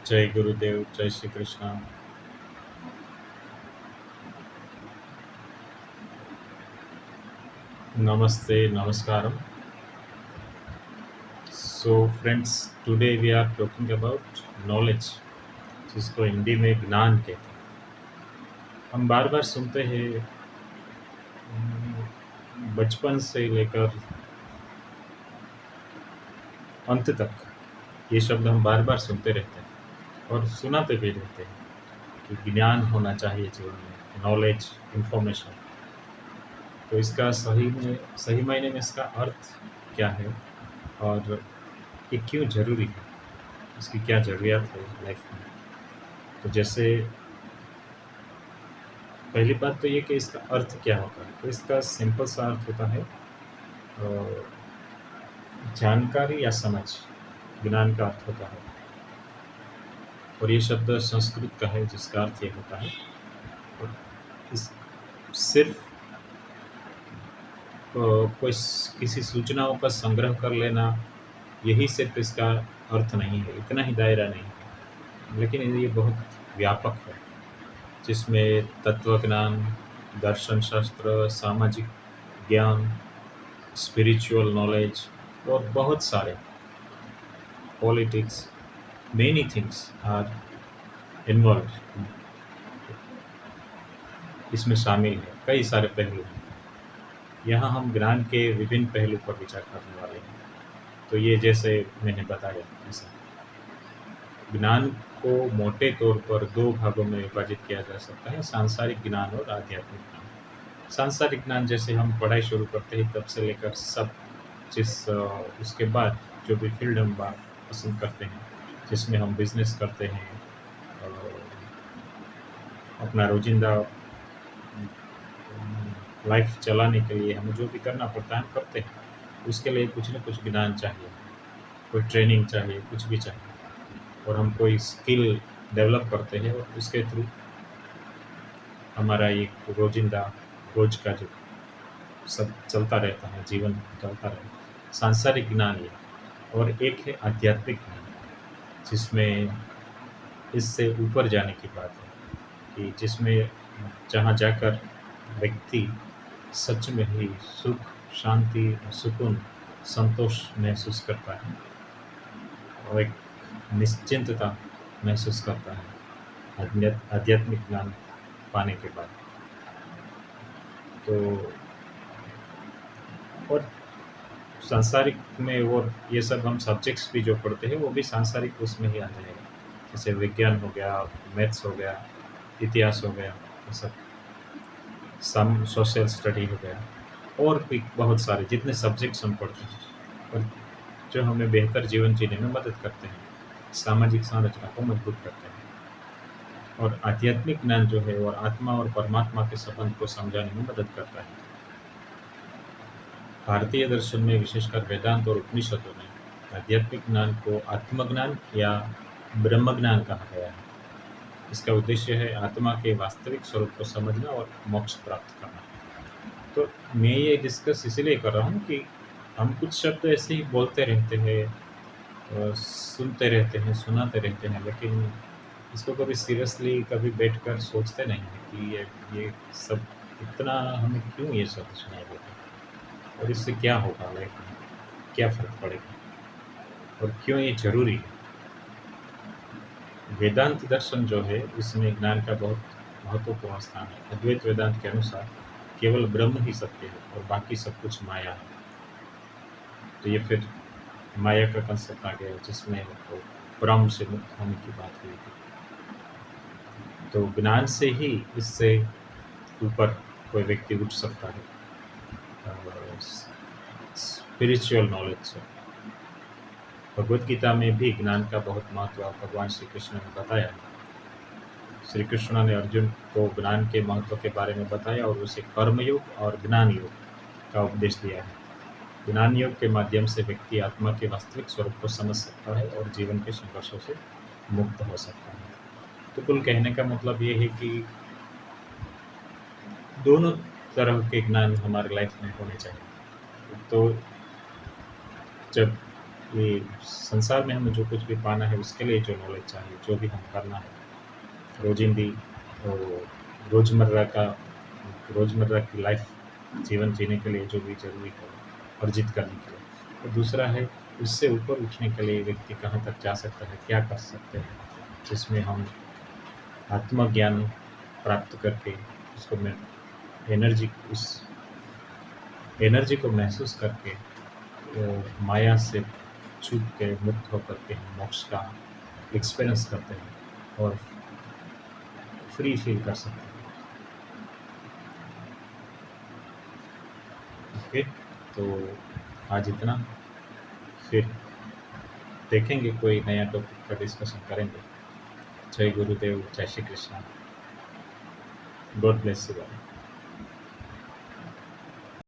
जय गुरुदेव, जय Shri Krishna. Namaste, Namaskaram. So, friends, today we are talking about knowledge, जिसको हिंदी में ज्ञान कहते हैं। हम बार बार सुनते हैं, बचपन से लेकर अंत तक ये शब्द हम बार बार सुनते रहते हैं और सुनाते भी रहते हैं कि ज्ञान होना चाहिए जीवन में, नॉलेज, इंफॉर्मेशन। तो इसका सही मायने में इसका अर्थ क्या है और ये क्यों ज़रूरी है, इसकी क्या ज़रूरियात है लाइफ में। तो जैसे पहली बात तो ये कि इसका अर्थ क्या होता है। तो इसका सिंपल सा अर्थ होता है जानकारी या समझ, ज्ञान का अर्थ होता है। और ये शब्द संस्कृत का है जिसका अर्थ ये होता है। और इस सिर्फ किसी सूचनाओं का संग्रह कर लेना, यही सिर्फ इसका अर्थ नहीं है, इतना ही दायरा नहीं है, लेकिन ये बहुत व्यापक है, जिसमें तत्व ज्ञान, दर्शन शास्त्र, सामाजिक ज्ञान, स्पिरिचुअल नॉलेज और बहुत सारे politics, many things are involve, इसमें शामिल है। कई सारे पहलू हैं। यहाँ हम ज्ञान के विभिन्न पहलू पर विचार करने वाले हैं। तो ये जैसे मैंने बताया, ऐसा ज्ञान को मोटे तौर पर दो भागों में विभाजित किया जा सकता है, सांसारिक ज्ञान और आध्यात्मिक ज्ञान। सांसारिक ज्ञान जैसे हम पढ़ाई शुरू करते हैं तब से लेकर सब उसके बाद जो भी फील्ड हम बात पसंद करते हैं, जिसमें हम बिजनेस करते हैं, अपना रोजिंदा लाइफ चलाने के लिए हमें जो भी करना पड़ता है हम करते हैं। उसके लिए कुछ न कुछ ज्ञान चाहिए, कोई ट्रेनिंग चाहिए, कुछ भी चाहिए। और हम कोई स्किल डेवलप करते हैं और उसके थ्रू हमारा ये रोजिंदा रोज का जो सब चलता रहता है, जीवन चलता रहता है। सांसारिक ज्ञान ये। और एक है आध्यात्मिक ज्ञान, जिसमें इससे ऊपर जाने की बात है, कि जिसमें जहाँ जाकर व्यक्ति सच में ही सुख, शांति, सुकून, संतोष महसूस करता है और एक निश्चिंतता महसूस करता है आध्यात्मिक ज्ञान पाने के बाद। तो और सांसारिक में, और ये सब हम सब्जेक्ट्स भी जो पढ़ते हैं वो भी सांसारिक उसमें ही आ जाएगा। जैसे विज्ञान हो गया, मैथ्स हो गया, इतिहास हो गया, ये सब सम सोशल स्टडी हो गया, और भी बहुत सारे जितने सब्जेक्ट्स हम पढ़ते हैं और जो हमें बेहतर जीवन जीने में मदद करते हैं, सामाजिक संरचना को मजबूत करते हैं। और आध्यात्मिक ज्ञान जो है वो आत्मा और परमात्मा के संबंध को समझाने में मदद करता है। भारतीय दर्शन में, विशेषकर वेदांत और उपनिषदों में, आध्यात्मिक ज्ञान को आत्मज्ञान या ब्रह्म ज्ञान कहा गया है। इसका उद्देश्य है आत्मा के वास्तविक स्वरूप को समझना और मोक्ष प्राप्त करना। तो मैं ये डिस्कस इसलिए कर रहा हूँ कि हम कुछ शब्द ऐसे ही बोलते रहते हैं, सुनते रहते हैं, सुनाते रहते हैं, लेकिन इसको कभी सीरियसली कभी बैठकर सोचते नहीं हैं कि ये सब इतना हमें क्यों ये शब्द सुनाई देते हैं और इससे क्या होगा लाइफ में, क्या फ़र्क पड़ेगा और क्यों ये ज़रूरी है। वेदांत दर्शन जो है इसमें ज्ञान का बहुत महत्वपूर्ण स्थान है। अद्वैत वेदांत के अनुसार केवल ब्रह्म ही सत्य है और बाकी सब कुछ माया है। तो ये फिर माया का कंसेप्ट आ गया, जिसमें तो ब्रह्म से मुक्त होने की बात हुई थी। तो ज्ञान से ही इससे ऊपर कोई व्यक्ति उठ सकता है, स्पिरिचुअल नॉलेज से। भगवत गीता में भी ज्ञान का बहुत महत्व भगवान श्री कृष्ण ने बताया है। श्री कृष्ण ने अर्जुन को ज्ञान के महत्व के बारे में बताया और उसे कर्मयोग और ज्ञान योग का उपदेश दिया है। ज्ञान योग के माध्यम से व्यक्ति आत्मा के वास्तविक स्वरूप को समझ सकता है और जीवन के संघर्षों से मुक्त हो सकता है। तो कुल कहने का मतलब ये है कि दोनों तरह के ज्ञान हमारे लाइफ में होने चाहिए। तो जब ये संसार में हमें जो कुछ भी पाना है उसके लिए जो नॉलेज चाहिए, जो भी हम करना है, रोज़िंदी और रोज़मर्रा की लाइफ़ जीवन जीने के लिए जो भी ज़रूरी है, अर्जित करने के लिए। और दूसरा है, उससे ऊपर उठने के लिए व्यक्ति कहाँ तक जा सकता है, क्या कर सकते हैं, जिसमें हम आत्मज्ञान प्राप्त करके उसको में एनर्जी उस एनर्जी को महसूस करके माया से छूट के मुक्त होकर के हम मोक्ष का एक्सपीरियंस करते हैं और फ्री फील कर सकते हैं। ओके, तो आज इतना, फिर देखेंगे कोई नया टॉपिक पर डिस्कशन करेंगे। जय गुरुदेव, जय Shri Krishna, God bless you all.